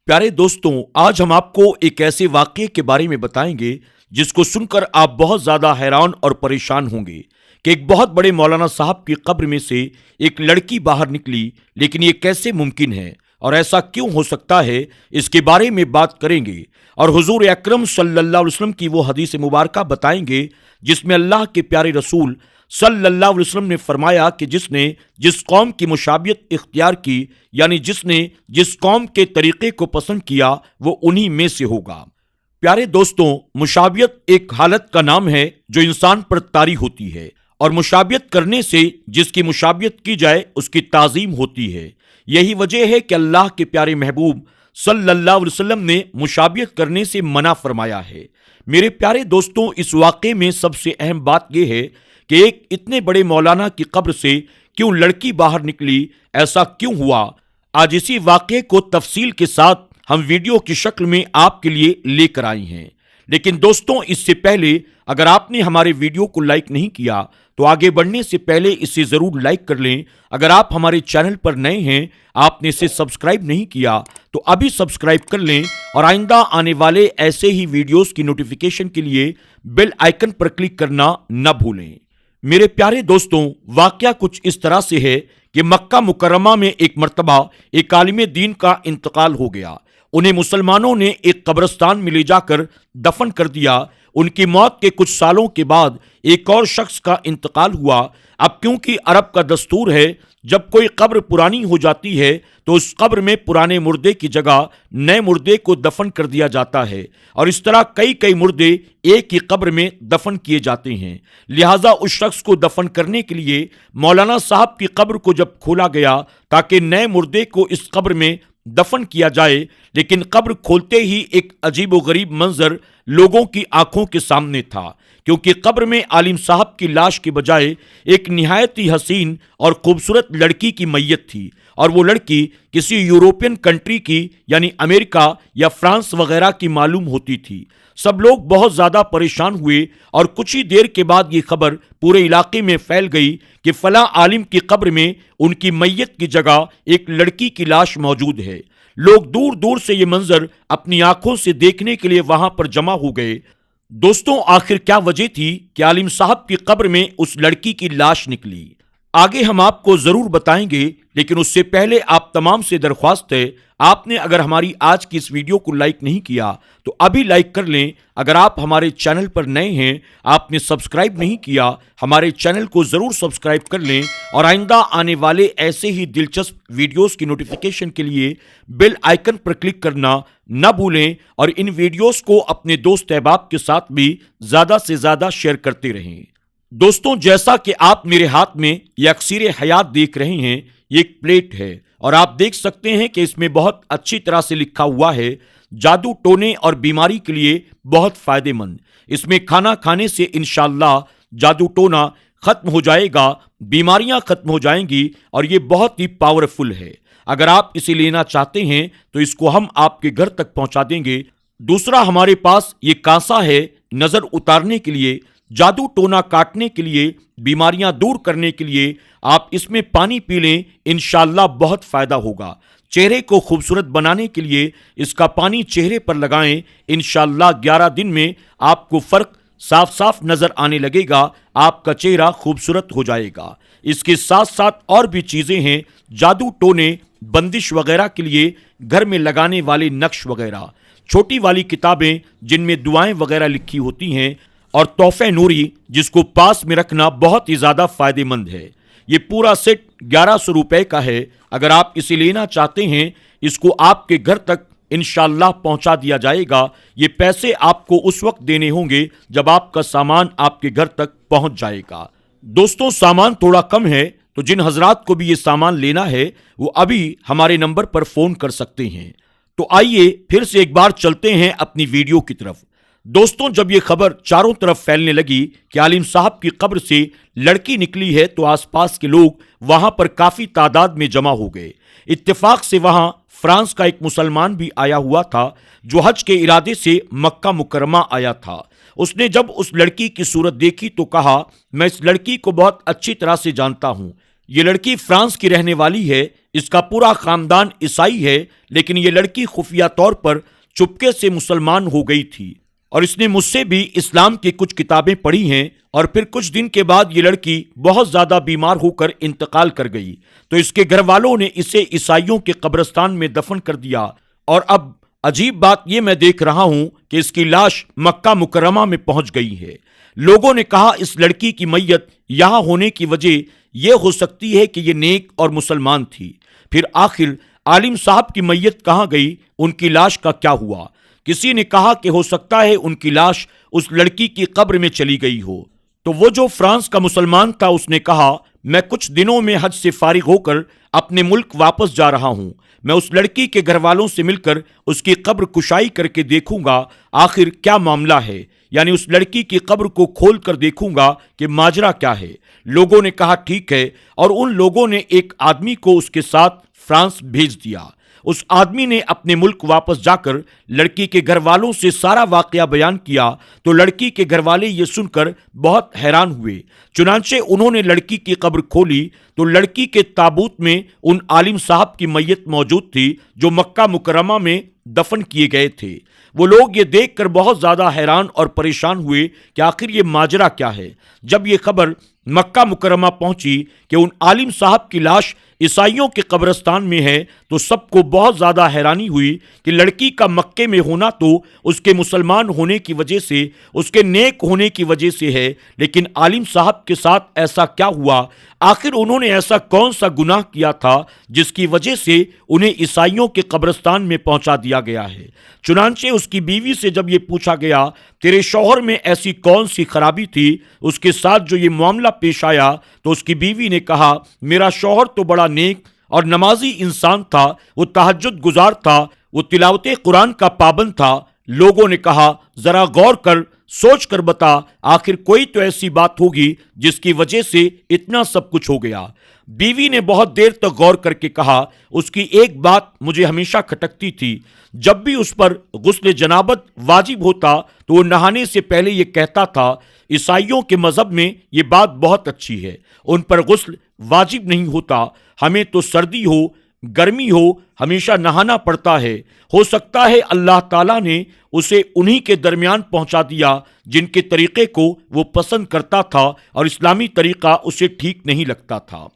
प्यारे दोस्तों, आज हम आपको एक ऐसे वाक़ये के बारे में बताएंगे जिसको सुनकर आप बहुत ज़्यादा हैरान और परेशान होंगे कि एक बहुत बड़े मौलाना साहब की कब्र में से एक लड़की बाहर निकली। लेकिन ये कैसे मुमकिन है और ऐसा क्यों हो सकता है, इसके बारे में बात करेंगे और हुजूर अकरम सल्लल्लाहु अलैहि वसल्लम की वो हदीस मुबारका बताएंगे जिसमें अल्लाह के प्यारे रसूल सल्लल्लाहु अलैहि वसल्लम ने फरमाया कि जिसने जिस कौम की मुशाबियत इख्तियार की, यानी जिसने जिस कौम के तरीक़े को पसंद किया, वो उन्हीं में से होगा। प्यारे दोस्तों, मुशाबियत एक हालत का नाम है जो इंसान पर तारी होती है और मुशाबियत करने से जिसकी मुशाबियत की जाए उसकी ताज़ीम होती है। यही वजह है कि अल्लाह के प्यारे महबूब सल्लल्लाहु अलैहि वसल्लम ने मुशाबियत करने से मना फरमाया है। मेरे प्यारे दोस्तों, इस वाक़े में सबसे अहम बात यह है कि एक इतने बड़े मौलाना की कब्र से क्यों लड़की बाहर निकली, ऐसा क्यों हुआ। आज इसी वाक़े को तफसील के साथ हम वीडियो की शक्ल में आपके लिए लेकर आए हैं। लेकिन दोस्तों, इससे पहले अगर आपने हमारे वीडियो को लाइक नहीं किया तो आगे बढ़ने से पहले इसे ज़रूर लाइक कर लें। अगर आप हमारे चैनल पर नए हैं, आपने इसे सब्सक्राइब नहीं किया तो अभी सब्सक्राइब कर लें और आइंदा आने वाले ऐसे ही वीडियोस की नोटिफिकेशन के लिए बेल आइकन पर क्लिक करना न भूलें। मेरे प्यारे दोस्तों, वाकया कुछ इस तरह से है कि मक्का मुकर्रमा में एक मर्तबा एक आलिम दीन का इंतकाल हो गया। उन्हें मुसलमानों ने एक कब्रिस्तान में ले जाकर दफन कर दिया। उनकी मौत के कुछ सालों के बाद एक और शख्स का इंतकाल हुआ। अब क्योंकि अरब का दस्तूर है, जब कोई कब्र पुरानी हो जाती है तो उस कब्र में पुराने मुर्दे की जगह नए मुर्दे को दफन कर दिया जाता है और इस तरह कई कई मुर्दे एक ही कब्र में दफन किए जाते हैं। लिहाजा उस शख्स को दफन करने के लिए मौलाना साहब की कब्र को जब खोला गया ताकि नए मुर्दे को इस कब्र में दफन किया जाए, लेकिन कब्र खोलते ही एक अजीब व गरीब मंजर लोगों की आंखों के सामने था, क्योंकि कब्र में आलिम साहब की लाश के बजाय एक निहायत ही हसीन और खूबसूरत लड़की की मैयत थी और वो लड़की किसी यूरोपियन कंट्री की, यानी अमेरिका या फ्रांस वगैरह की मालूम होती थी। सब लोग बहुत ज़्यादा परेशान हुए और कुछ ही देर के बाद ये खबर पूरे इलाके में फैल गई कि फला आलिम की कब्र में उनकी मैयत की जगह एक लड़की की लाश मौजूद है। लोग दूर दूर से ये मंजर अपनी आंखों से देखने के लिए वहां पर जमा हो गए। दोस्तों, आखिर क्या वजह थी कि आलिम साहब की कब्र में उस लड़की की लाश निकली, आगे हम आपको जरूर बताएंगे। लेकिन उससे पहले आप तमाम से दरख्वास्त है, आपने अगर हमारी आज की इस वीडियो को लाइक नहीं किया तो अभी लाइक कर लें। अगर आप हमारे चैनल पर नए हैं, आपने सब्सक्राइब नहीं किया, हमारे चैनल को ज़रूर सब्सक्राइब कर लें और आइंदा आने वाले ऐसे ही दिलचस्प वीडियोस की नोटिफिकेशन के लिए बेल आइकन पर क्लिक करना न भूलें और इन वीडियोस को अपने दोस्त अहबाब के साथ भी ज़्यादा से ज़्यादा शेयर करते रहें। दोस्तों, जैसा कि आप मेरे हाथ में ये अक्सीर हयात देख रहे हैं, ये एक प्लेट है और आप देख सकते हैं कि इसमें बहुत अच्छी तरह से लिखा हुआ है जादू टोने और बीमारी के लिए बहुत फायदेमंद। इसमें खाना खाने से इंशाअल्लाह जादू टोना खत्म हो जाएगा, बीमारियां खत्म हो जाएंगी और ये बहुत ही पावरफुल है। अगर आप इसे लेना चाहते हैं तो इसको हम आपके घर तक पहुंचा देंगे। दूसरा, हमारे पास ये कांसा है नजर उतारने के लिए, जादू टोना काटने के लिए, बीमारियां दूर करने के लिए। आप इसमें पानी पी लें, इंशाअल्लाह बहुत फायदा होगा। चेहरे को खूबसूरत बनाने के लिए इसका पानी चेहरे पर लगाएं, इंशाअल्लाह 11 दिन में आपको फर्क साफ साफ नजर आने लगेगा, आपका चेहरा खूबसूरत हो जाएगा। इसके साथ साथ और भी चीजें हैं, जादू टोने, बंदिश वगैरह के लिए घर में लगाने वाले नक्श वगैरह, छोटी वाली किताबें जिनमें दुआएं वगैरह लिखी होती हैं और तोहफे नूरी जिसको पास में रखना बहुत ही ज़्यादा फायदेमंद है। ये पूरा सेट 1100 रुपए का है। अगर आप इसे लेना चाहते हैं, इसको आपके घर तक इंशाअल्लाह पहुंचा दिया जाएगा। ये पैसे आपको उस वक्त देने होंगे जब आपका सामान आपके घर तक पहुंच जाएगा। दोस्तों, सामान थोड़ा कम है तो जिन हजरात को भी ये सामान लेना है वो अभी हमारे नंबर पर फ़ोन कर सकते हैं। तो आइए फिर से एक बार चलते हैं अपनी वीडियो की तरफ। दोस्तों, जब ये खबर चारों तरफ फैलने लगी कि आलिम साहब की कब्र से लड़की निकली है तो आसपास के लोग वहां पर काफ़ी तादाद में जमा हो गए। इत्तेफाक से वहां फ्रांस का एक मुसलमान भी आया हुआ था जो हज के इरादे से मक्का मुकर्रमा आया था। उसने जब उस लड़की की सूरत देखी तो कहा, मैं इस लड़की को बहुत अच्छी तरह से जानता हूँ, یہ لڑکی فرانس کی رہنے والی ہے، اس کا پورا خاندان عیسائی ہے، لیکن یہ لڑکی خفیہ طور پر چپکے سے مسلمان ہو گئی تھی اور اس نے مجھ سے بھی اسلام کی کچھ کتابیں پڑھی ہیں، اور پھر کچھ دن کے بعد یہ لڑکی بہت زیادہ بیمار ہو کر انتقال کر گئی، تو اس کے گھر والوں نے اسے عیسائیوں کے قبرستان میں دفن کر دیا، اور اب عجیب بات یہ میں دیکھ رہا ہوں کہ اس کی لاش مکہ مکرمہ میں پہنچ گئی ہے۔ لوگوں نے کہا اس لڑکی کی میت یہاں ہونے کی وجہ یہ ہو سکتی ہے کہ یہ نیک اور مسلمان تھی۔ پھر آخر عالم صاحب کی میت کہاں گئی، ان کی لاش کا کیا ہوا؟ کسی نے کہا کہ ہو سکتا ہے ان کی لاش اس لڑکی کی قبر میں چلی گئی ہو۔ تو وہ جو فرانس کا مسلمان تھا اس نے کہا میں کچھ دنوں میں حج سے فارغ ہو کر اپنے ملک واپس جا رہا ہوں، میں اس لڑکی کے گھر والوں سے مل کر اس کی قبر کشائی کر کے دیکھوں گا آخر کیا معاملہ ہے، یعنی اس لڑکی کی قبر کو کھول کر دیکھوں گا کہ ماجرا کیا ہے۔ لوگوں نے کہا ٹھیک ہے، اور ان لوگوں نے ایک آدمی کو اس کے ساتھ فرانس بھیج دیا۔ اس آدمی نے اپنے ملک واپس جا کر لڑکی کے گھر والوں سے سارا واقعہ بیان کیا، تو لڑکی کے گھر والے یہ سن کر بہت حیران ہوئے۔ چنانچہ انہوں نے لڑکی کی قبر کھولی تو لڑکی کے تابوت میں ان عالم صاحب کی میت موجود تھی جو مکہ مکرمہ میں دفن کیے گئے تھے۔ وہ لوگ یہ دیکھ کر بہت زیادہ حیران اور پریشان ہوئے کہ آخر یہ ماجرا کیا ہے۔ جب یہ خبر مکہ مکرمہ پہنچی کہ ان عالم صاحب کی لاش عیسائیوں کے قبرستان میں ہے، تو سب کو بہت زیادہ حیرانی ہوئی کہ لڑکی کا مکے میں ہونا تو اس کے مسلمان ہونے کی وجہ سے، اس کے نیک ہونے کی وجہ سے ہے، لیکن عالم صاحب کے ساتھ ایسا کیا ہوا؟ آخر انہوں نے ایسا کون سا گناہ کیا تھا جس کی وجہ سے انہیں عیسائیوں کے قبرستان میں پہنچا دیا گیا ہے؟ چنانچہ اس کی بیوی سے جب یہ پوچھا گیا تیرے شوہر میں ایسی کون سی خرابی تھی اس کے ساتھ جو یہ معاملہ پیش آیا، تو اس کی بیوی نے کہا میرا شوہر تو بڑا نیک اور نمازی انسان تھا، وہ تہجد گزار تھا، وہ تلاوت قرآن کا پابند تھا۔ لوگوں نے کہا ذرا غور کر، سوچ کر بتا، آخر کوئی تو ایسی بات ہوگی جس کی وجہ سے اتنا سب کچھ ہو گیا۔ بیوی نے بہت دیر تک غور کر کے کہا اس کی ایک بات مجھے ہمیشہ کھٹکتی تھی، جب بھی اس پر غسل جنابت واجب ہوتا تو وہ نہانے سے پہلے یہ کہتا تھا عیسائیوں کے مذہب میں یہ بات بہت اچھی ہے، ان پر غسل واجب نہیں ہوتا، ہمیں تو سردی ہو گرمی ہو ہمیشہ نہانا پڑتا ہے۔ ہو سکتا ہے اللہ تعالیٰ نے اسے انہی کے درمیان پہنچا دیا جن کے طریقے کو وہ پسند کرتا تھا اور اسلامی طریقہ اسے ٹھیک نہیں لگتا تھا۔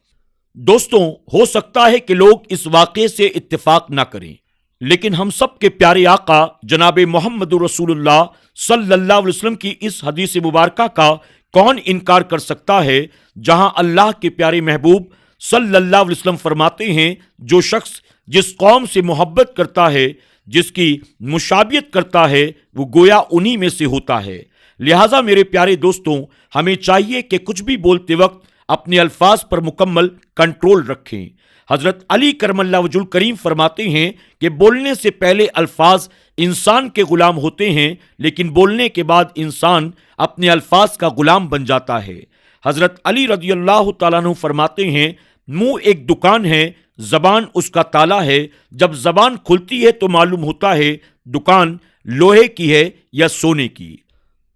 دوستوں، ہو سکتا ہے کہ لوگ اس واقعے سے اتفاق نہ کریں، لیکن ہم سب کے پیارے آقا جناب محمد رسول اللہ صلی اللہ علیہ وسلم کی اس حدیث مبارکہ کا کون انکار کر سکتا ہے، جہاں اللہ کے پیارے محبوب صلی اللہ علیہ وسلم فرماتے ہیں جو شخص جس قوم سے محبت کرتا ہے، جس کی مشابہت کرتا ہے، وہ گویا انہی میں سے ہوتا ہے۔ لہٰذا میرے پیارے دوستوں، ہمیں چاہیے کہ کچھ بھی بولتے وقت اپنے الفاظ پر مکمل کنٹرول رکھیں۔ حضرت علی کرم اللہ وجہ الکریم فرماتے ہیں کہ بولنے سے پہلے الفاظ انسان کے غلام ہوتے ہیں، لیکن بولنے کے بعد انسان اپنے الفاظ کا غلام بن جاتا ہے۔ حضرت علی رضی اللہ تعالیٰ عنہ فرماتے ہیں منہ ایک دکان ہے، زبان اس کا تالا ہے، جب زبان کھلتی ہے تو معلوم ہوتا ہے دکان لوہے کی ہے یا سونے کی۔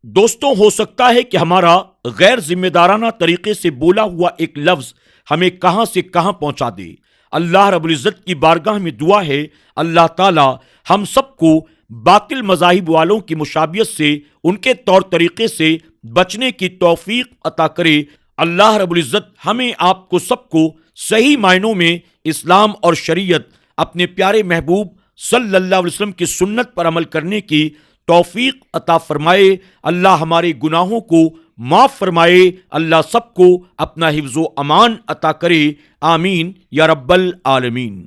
دوستوں، ہو سکتا ہے کہ ہمارا غیر ذمہ دارانہ طریقے سے بولا ہوا ایک لفظ ہمیں کہاں سے کہاں پہنچا دے۔ اللہ رب العزت کی بارگاہ میں دعا ہے اللہ تعالی ہم سب کو باطل مذاہب والوں کی مشابہت سے، ان کے طور طریقے سے بچنے کی توفیق عطا کرے۔ اللہ رب العزت ہمیں آپ کو سب کو صحیح معنوں میں اسلام اور شریعت، اپنے پیارے محبوب صلی اللہ علیہ وسلم کی سنت پر عمل کرنے کی توفیق عطا فرمائے۔ اللہ ہمارے گناہوں کو معاف فرمائے۔ اللہ سب کو اپنا حفظ و امان عطا کرے، آمین یا رب العالمین۔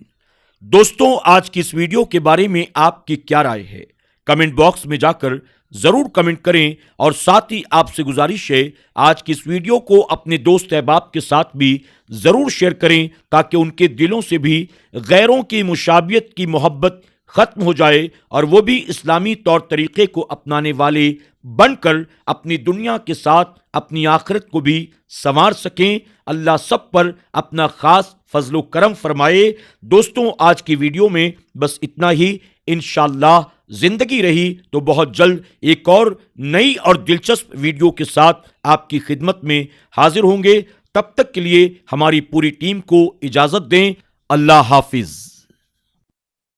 دوستوں، آج کی اس ویڈیو کے بارے میں آپ کی کیا رائے ہے؟ کمنٹ باکس میں جا کر ضرور کمنٹ کریں، اور ساتھ ہی آپ سے گزارش ہے آج کی اس ویڈیو کو اپنے دوست احباب کے ساتھ بھی ضرور شیئر کریں، تاکہ ان کے دلوں سے بھی غیروں کی مشابہت کی محبت ختم ہو جائے اور وہ بھی اسلامی طور طریقے کو اپنانے والے بن کر اپنی دنیا کے ساتھ اپنی آخرت کو بھی سنوار سکیں۔ اللہ سب پر اپنا خاص فضل و کرم فرمائے۔ دوستوں، آج کی ویڈیو میں بس اتنا ہی۔ انشاءاللہ زندگی رہی تو بہت جلد ایک اور نئی اور دلچسپ ویڈیو کے ساتھ آپ کی خدمت میں حاضر ہوں گے۔ تب تک کے لیے ہماری پوری ٹیم کو اجازت دیں۔ اللہ حافظ۔